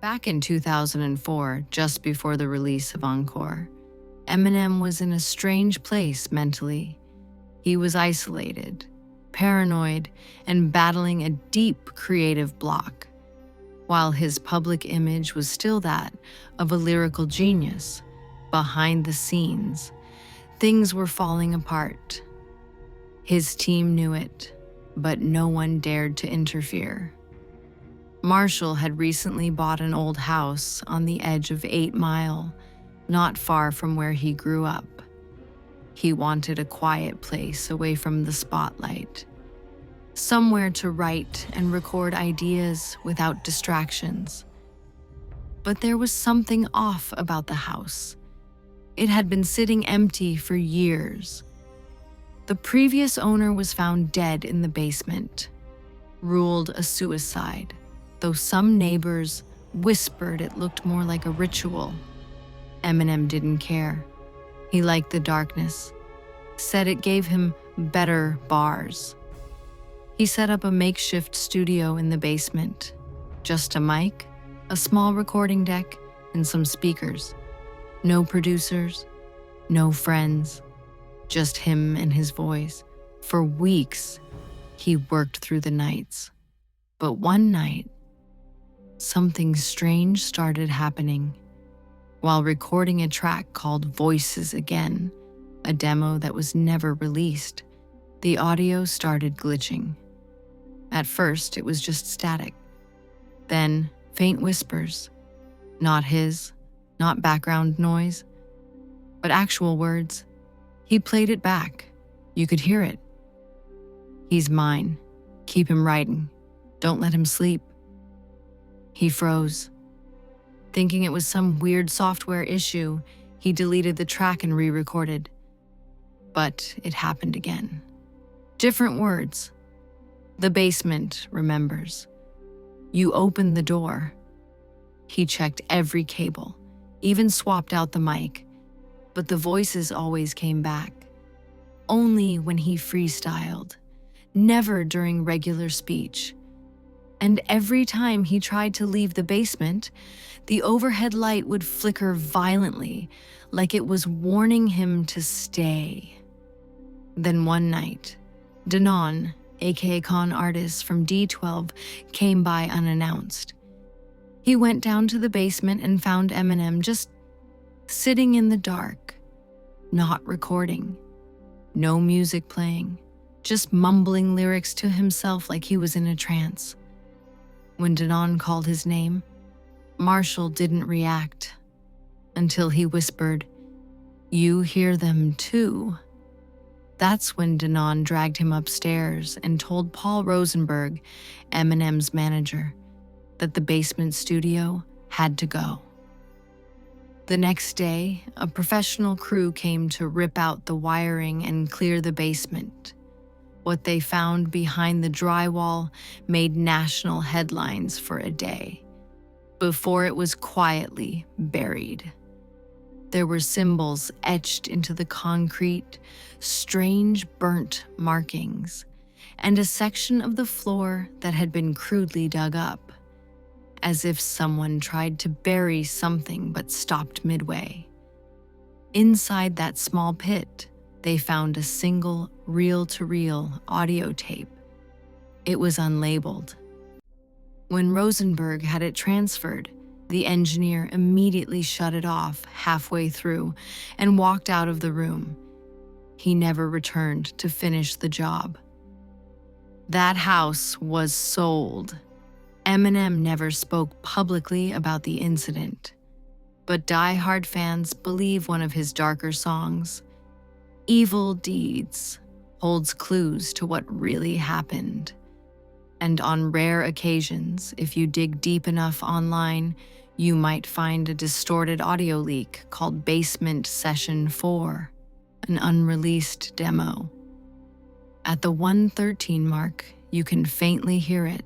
Back in 2004, just before the release of Encore, Eminem was in a strange place mentally. He was isolated, paranoid, and battling a deep creative block. While his public image was still that of a lyrical genius, behind the scenes, things were falling apart. His team knew it, but no one dared to interfere. Marshall had recently bought an old house on the edge of 8 Mile, not far from where he grew up. He wanted a quiet place away from the spotlight, somewhere to write and record ideas without distractions. But there was something off about the house. It had been sitting empty for years. The previous owner was found dead in the basement, ruled a suicide, though some neighbors whispered it looked more like a ritual. Eminem didn't care. He liked the darkness, said it gave him better bars. He set up a makeshift studio in the basement. Just a mic, a small recording deck, and some speakers. No producers, no friends, just him and his voice. For weeks, he worked through the nights. But one night, something strange started happening. While recording a track called Voices Again, a demo that was never released, the audio started glitching. At first, it was just static. Then, faint whispers. Not his, not background noise, but actual words. He played it back. You could hear it. He's mine. Keep him writing. Don't let him sleep. He froze. Thinking it was some weird software issue, he deleted the track and re-recorded. But it happened again. Different words. The basement remembers. You opened the door. He checked every cable, even swapped out the mic, but the voices always came back. Only when he freestyled, never during regular speech. And every time he tried to leave the basement, the overhead light would flicker violently, like it was warning him to stay. Then one night, Denaun, aka Kon Artis from D12, came by unannounced. He went down to the basement and found Eminem just sitting in the dark, not recording. No music playing, just mumbling lyrics to himself like he was in a trance. When Denaun called his name, Marshall didn't react until he whispered, "You hear them too." That's when Denaun dragged him upstairs and told Paul Rosenberg, Eminem's manager, that the basement studio had to go. The next day, a professional crew came to rip out the wiring and clear the basement. What they found behind the drywall made national headlines for a day, before it was quietly buried. There were symbols etched into the concrete, strange burnt markings, and a section of the floor that had been crudely dug up, as if someone tried to bury something but stopped midway. Inside that small pit, they found a single reel-to-reel audio tape. It was unlabeled. When Rosenberg had it transferred, the engineer immediately shut it off halfway through and walked out of the room. He never returned to finish the job. That house was sold. Eminem never spoke publicly about the incident, but die-hard fans believe one of his darker songs, Evil Deeds, holds clues to what really happened. And on rare occasions, if you dig deep enough online, you might find a distorted audio leak called Basement Session 4, an unreleased demo. At the 1:13 mark, you can faintly hear it.